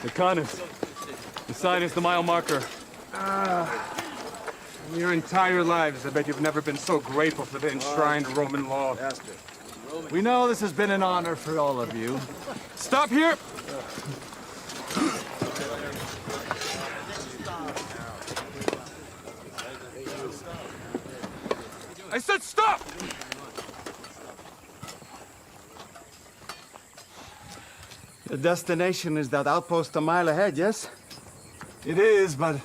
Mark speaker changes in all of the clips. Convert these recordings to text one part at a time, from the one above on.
Speaker 1: The Conus. The sign is the mile marker.
Speaker 2: In your entire lives, I bet you've never been so grateful for the enshrined Roman law.
Speaker 3: We know this has been an honor for all of you.
Speaker 1: Stop here! I said stop!
Speaker 3: The destination is that outpost a mile ahead, yes?
Speaker 4: It is, but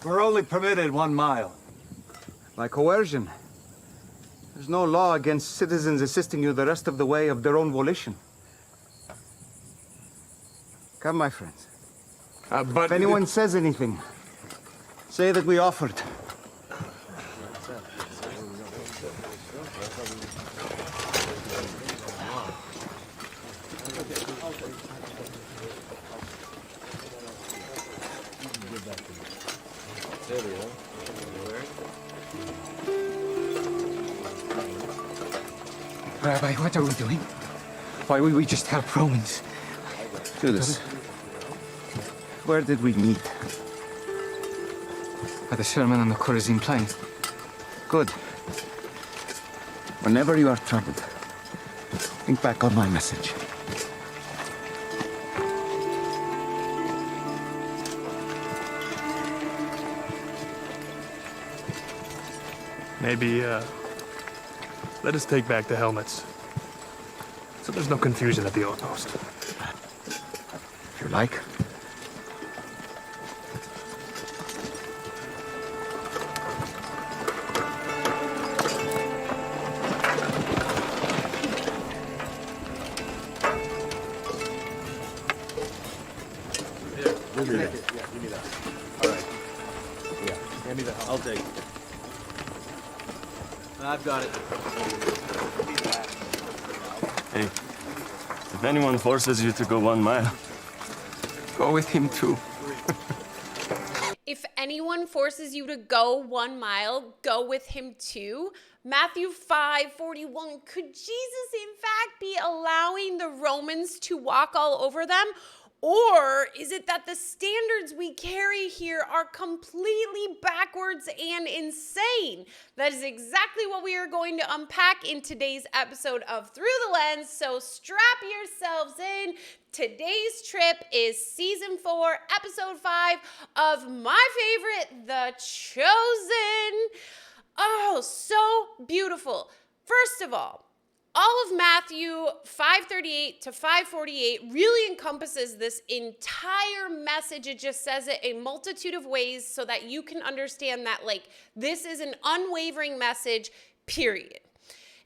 Speaker 4: we're only permitted 1 mile.
Speaker 3: By coercion. There's no law against citizens assisting you the rest of the way of their own volition. Come, my friends.
Speaker 2: But
Speaker 3: If anyone says anything, say that we offered.
Speaker 5: Rabbi, what are we doing? Why would we just help Romans?
Speaker 3: Judas, where did we meet?
Speaker 5: At the sermon on the Chorazin plain.
Speaker 3: Good. Whenever you are troubled, think back on my message.
Speaker 1: Maybe, let us take back the helmets. So there's no confusion at the outpost.
Speaker 3: If you like.
Speaker 4: I'll take it. I've got it.
Speaker 6: Hey, if anyone forces you to go 1 mile,
Speaker 5: Go with him too.
Speaker 7: If anyone forces you to go 1 mile, go with him too. Matthew 5:41. Could Jesus in fact be allowing the Romans to walk all over them? Or is it that the standards we carry here are completely backwards and insane? That is exactly what we are going to unpack in today's episode of Through the Lens. So strap yourselves in. Today's trip is season 4, episode 5 of my favorite, The Chosen. Oh, so beautiful. First of all of Matthew 5:38 to 5:48 really encompasses this entire message. It just says it a multitude of ways so that you can understand that, like, this is an unwavering message, period.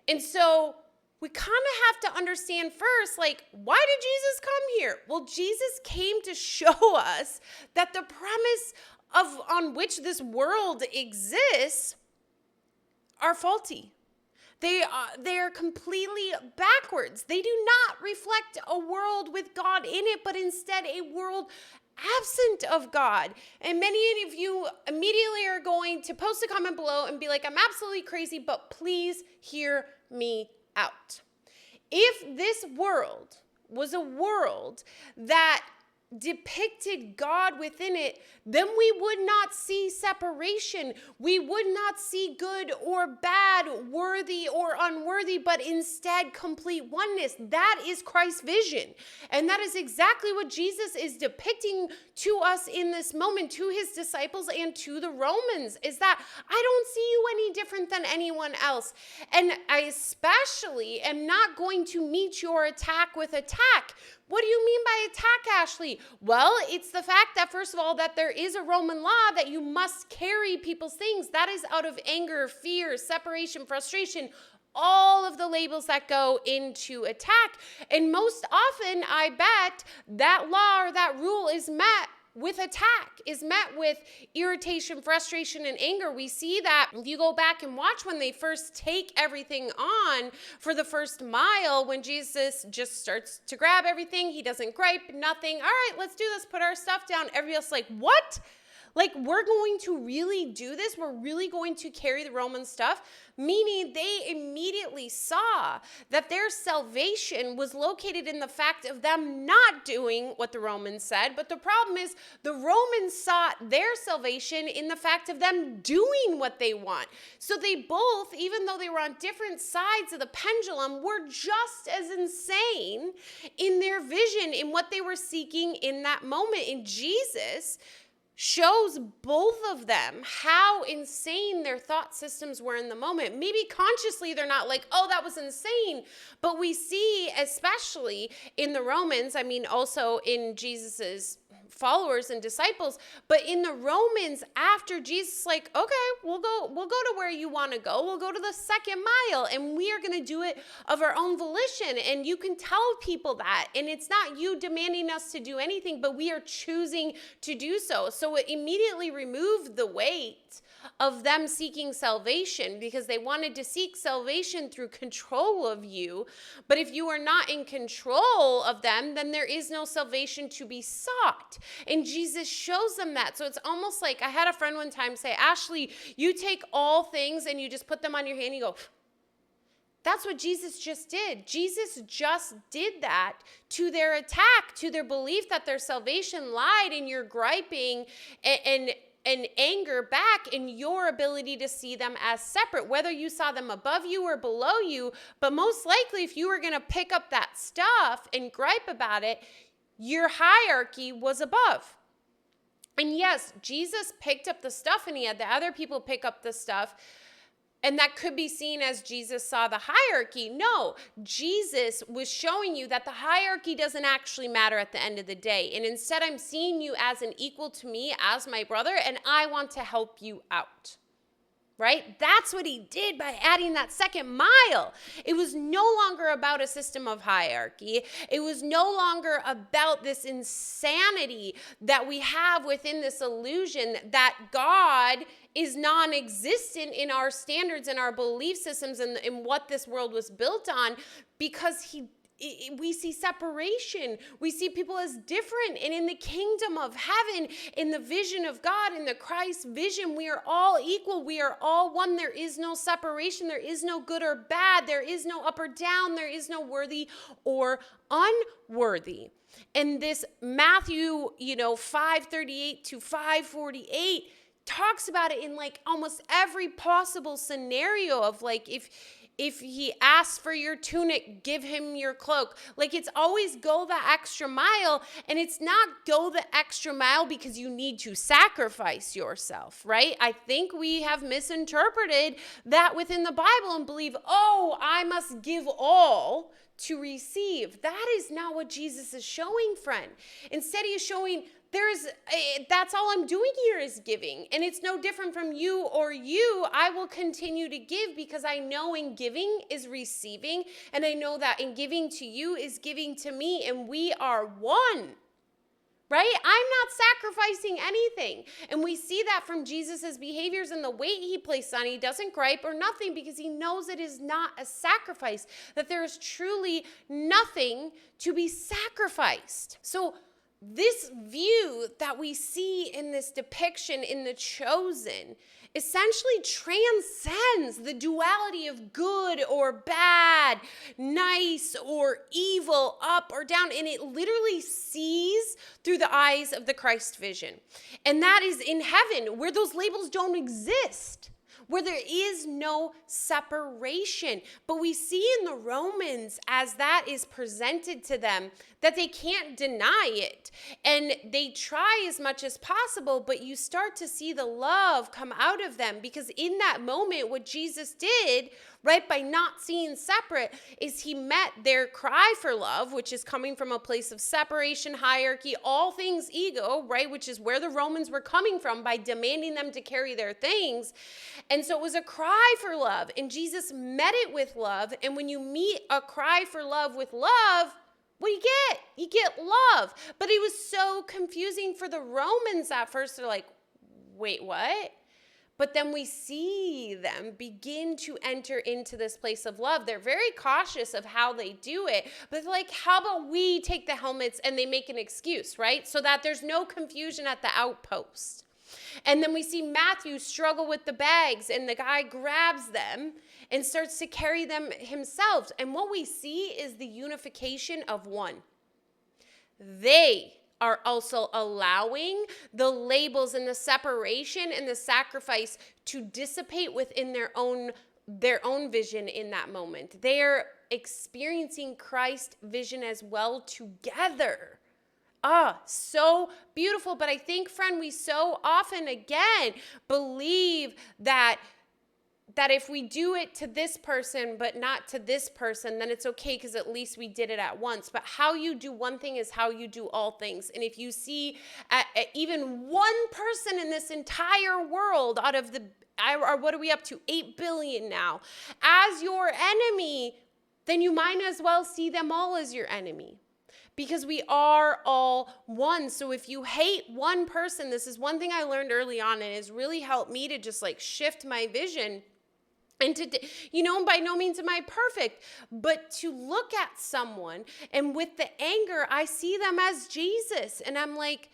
Speaker 7: And so we kind of have to understand first, like, why did Jesus come here? Well, Jesus came to show us that the premise on which this world exists are faulty. They are completely backwards. They do not reflect a world with God in it, but instead a world absent of God. And many of you immediately are going to post a comment below and be like, I'm absolutely crazy, but please hear me out. If this world was a world that depicted God within it, then we would not see separation. We would not see good or bad, worthy or unworthy, but instead complete oneness. That is Christ's vision. And that is exactly what Jesus is depicting to us in this moment, to his disciples and to the Romans, is that I don't see you any different than anyone else. And I especially am not going to meet your attack with attack. What do you mean by attack, Ashley? Well, it's the fact that, first of all, that there is a Roman law that you must carry people's things. That is out of anger, fear, separation, frustration, all of the labels that go into attack. And most often, I bet, that law or that rule is met with attack, is met with irritation, frustration, and anger. We see that if you go back and watch when they first take everything on for the first mile, when Jesus just starts to grab everything, he doesn't gripe, nothing. All right, let's do this, put our stuff down. Everybody else like, what? Like, we're going to really do this. We're really going to carry the Roman stuff. Meaning they immediately saw that their salvation was located in the fact of them not doing what the Romans said. But the problem is the Romans sought their salvation in the fact of them doing what they want. So they both, even though they were on different sides of the pendulum, were just as insane in their vision, in what they were seeking in that moment. And Jesus shows both of them how insane their thought systems were in the moment. Maybe consciously they're not like, oh, that was insane. But we see, especially in the Romans, I mean, also in Jesus's followers and disciples, but in the Romans, after Jesus, like, okay, we'll go to where you want to go. We'll go to the second mile, and we are going to do it of our own volition. And you can tell people that, and it's not you demanding us to do anything, but we are choosing to do so. So it immediately removed the weight of them seeking salvation, because they wanted to seek salvation through control of you. But if you are not in control of them, then there is no salvation to be sought. And Jesus shows them that. So it's almost like, I had a friend one time say, Ashley, you take all things and you just put them on your hand and you go, that's what Jesus just did. Jesus just did that to their attack, to their belief that their salvation lied in your griping and anger back in your ability to see them as separate, whether you saw them above you or below you. But most likely, if you were going to pick up that stuff and gripe about it, your hierarchy was above. And yes, Jesus picked up the stuff and he had the other people pick up the stuff. And that could be seen as Jesus saw the hierarchy. No, Jesus was showing you that the hierarchy doesn't actually matter at the end of the day. And instead, I'm seeing you as an equal to me, as my brother, and I want to help you out. Right? That's what he did by adding that second mile. It was no longer about a system of hierarchy. It was no longer about this insanity that we have within this illusion that God is non-existent in our standards and our belief systems and in what this world was built on, because we see separation. We see people as different. And in the kingdom of heaven, in the vision of God, in the Christ vision, we are all equal. We are all one. There is no separation. There is no good or bad. There is no up or down. There is no worthy or unworthy. And this Matthew, 5:38 to 5:48 talks about it in like almost every possible scenario of like, if he asks for your tunic, give him your cloak. Like, it's always go the extra mile, and it's not go the extra mile because you need to sacrifice yourself, right? I think we have misinterpreted that within the Bible and believe, oh, I must give all to receive. That is not what Jesus is showing, friend. Instead, he is showing that's all I'm doing here is giving. And it's no different from you or you. I will continue to give because I know in giving is receiving. And I know that in giving to you is giving to me. And we are one. Right? I'm not sacrificing anything. And we see that from Jesus's behaviors and the weight he placed on. He doesn't gripe or nothing because he knows it is not a sacrifice, that there is truly nothing to be sacrificed. So this view that we see in this depiction in The Chosen essentially transcends the duality of good or bad, nice or evil, up or down, and it literally sees through the eyes of the Christ vision. And that is in heaven, where those labels don't exist, where there is no separation. But we see in the Romans, as that is presented to them, that they can't deny it. And they try as much as possible, but you start to see the love come out of them. Because in that moment, what Jesus did, right, by not seeing separate, is he met their cry for love, which is coming from a place of separation, hierarchy, all things ego, right, which is where the Romans were coming from by demanding them to carry their things. And so it was a cry for love, and Jesus met it with love. And when you meet a cry for love with love, what do you get? You get love. But it was so confusing for the Romans at first. They're like, wait, what? But then we see them begin to enter into this place of love. They're very cautious of how they do it. But they're like, how about we take the helmets, and they make an excuse, right? So that there's no confusion at the outpost. And then we see Matthew struggle with the bags, and the guy grabs them and starts to carry them himself. And what we see is the unification of one. They are also allowing the labels and the separation and the sacrifice to dissipate within their own vision in that moment. They are experiencing Christ's vision as well together. So beautiful. But I think, friend, we so often, again, believe that if we do it to this person but not to this person, then it's okay because at least we did it at once. But how you do one thing is how you do all things. And if you see even one person in this entire world out of what are we up to? 8 billion now, as your enemy, then you might as well see them all as your enemy. Because we are all one. So if you hate one person, this is one thing I learned early on, and has really helped me to just like shift my vision. And by no means am I perfect, but to look at someone and with the anger, I see them as Jesus. And I'm like,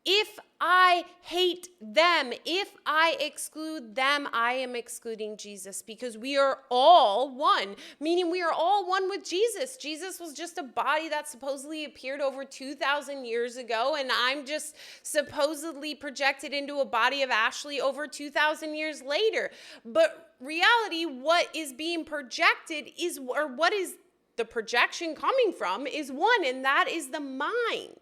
Speaker 7: if I hate them, if I exclude them, I am excluding Jesus, because we are all one, meaning we are all one with Jesus. Jesus was just a body that supposedly appeared over 2,000 years ago, and I'm just supposedly projected into a body of Ashley over 2,000 years later. But reality, what is being projected or what is the projection coming from is one, and that is the mind.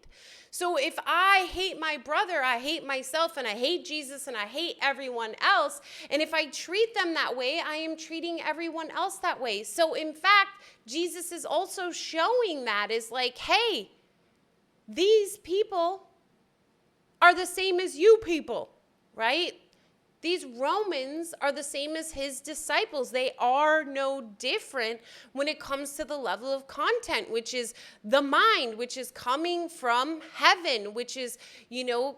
Speaker 7: So if I hate my brother, I hate myself, and I hate Jesus, and I hate everyone else, and if I treat them that way, I am treating everyone else that way. So in fact, Jesus is also showing that is like, hey, these people are the same as you people, right? These Romans are the same as his disciples. They are no different when it comes to the level of content, which is the mind, which is coming from heaven, which is,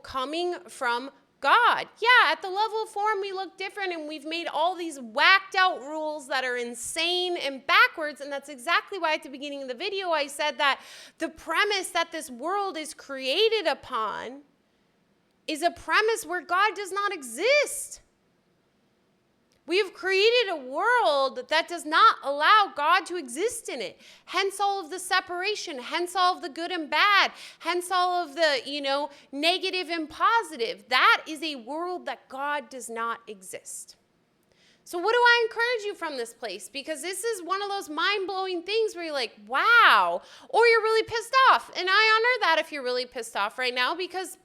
Speaker 7: coming from God. Yeah, at the level of form, we look different, and we've made all these whacked out rules that are insane and backwards. And that's exactly why at the beginning of the video, I said that the premise that this world is created upon is a premise where God does not exist. We have created a world that does not allow God to exist in it. Hence all of the separation, hence all of the good and bad, hence all of the, negative and positive. That is a world that God does not exist. So what do I encourage you from this place? Because this is one of those mind-blowing things where you're like, wow, or you're really pissed off. And I honor that if you're really pissed off right now, because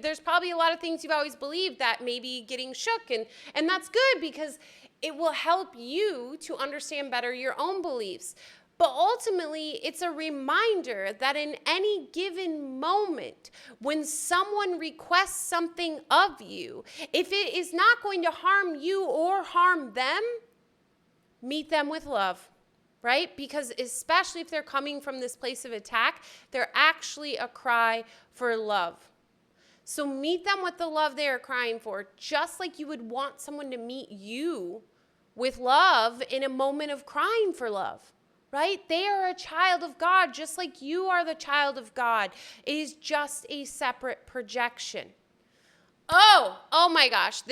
Speaker 7: there's probably a lot of things you've always believed that may be getting shook, and that's good because it will help you to understand better your own beliefs. But ultimately, it's a reminder that in any given moment, when someone requests something of you, if it is not going to harm you or harm them, meet them with love. Right? Because especially if they're coming from this place of attack, they're actually a cry for love. So meet them with the love they are crying for, just like you would want someone to meet you with love in a moment of crying for love, right? They are a child of God, just like you are the child of God. It is just a separate projection. Oh my gosh,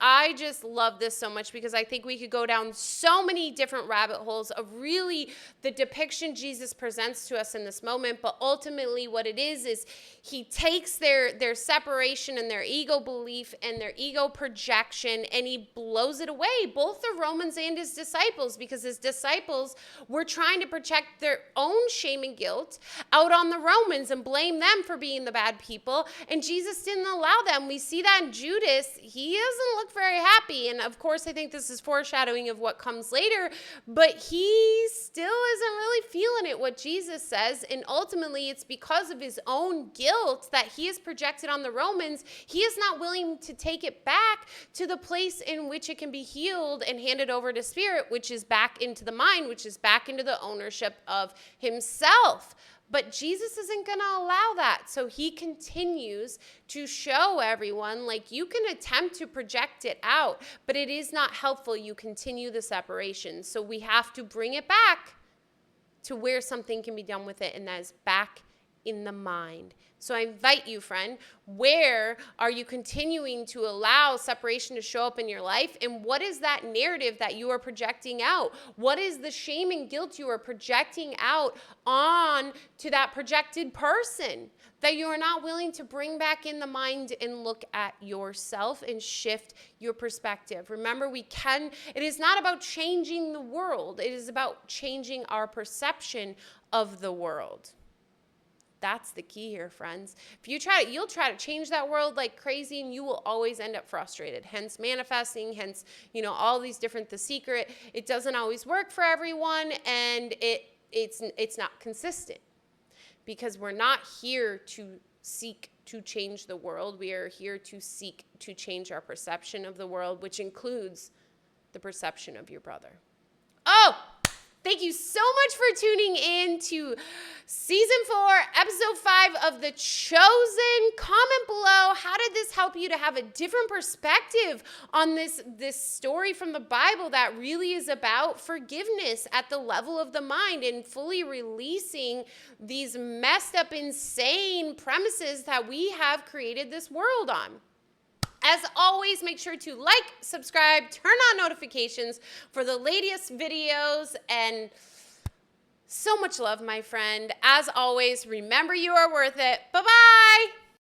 Speaker 7: I just love this so much because I think we could go down so many different rabbit holes of really the depiction Jesus presents to us in this moment. But ultimately what it is he takes their separation and their ego belief and their ego projection, and he blows it away, both the Romans and his disciples, because his disciples were trying to project their own shame and guilt out on the Romans and blame them for being the bad people. And Jesus didn't allow them. We see that in Judas. He doesn't look very happy. And of course, I think this is foreshadowing of what comes later, but he still isn't really feeling it, what Jesus says. And ultimately, it's because of his own guilt that he is projected on the Romans. He is not willing to take it back to the place in which it can be healed and handed over to spirit, which is back into the mind, which is back into the ownership of himself. But Jesus isn't going to allow that. So he continues to show everyone, like, you can attempt to project it out, but it is not helpful. You continue the separation. So we have to bring it back to where something can be done with it, and that is back in the mind. So I invite you, friend, where are you continuing to allow separation to show up in your life? And what is that narrative that you are projecting out? What is the shame and guilt you are projecting out on to that projected person that you are not willing to bring back in the mind and look at yourself and shift your perspective? Remember, it is not about changing the world. It is about changing our perception of the world. That's the key here, friends. If you try it, you'll try to change that world like crazy, and you will always end up frustrated. Hence manifesting, hence, all these different The Secret. It doesn't always work for everyone, and it's not consistent, because we're not here to seek to change the world. We are here to seek to change our perception of the world, which includes the perception of your brother. Oh, thank you so much for tuning in to Season 4, Episode 5 of The Chosen. Comment below, how did this help you to have a different perspective on this story from the Bible that really is about forgiveness at the level of the mind and fully releasing these messed up, insane premises that we have created this world on? As always, make sure to like, subscribe, turn on notifications for the latest videos, and so much love, my friend. As always, remember you are worth it. Bye-bye.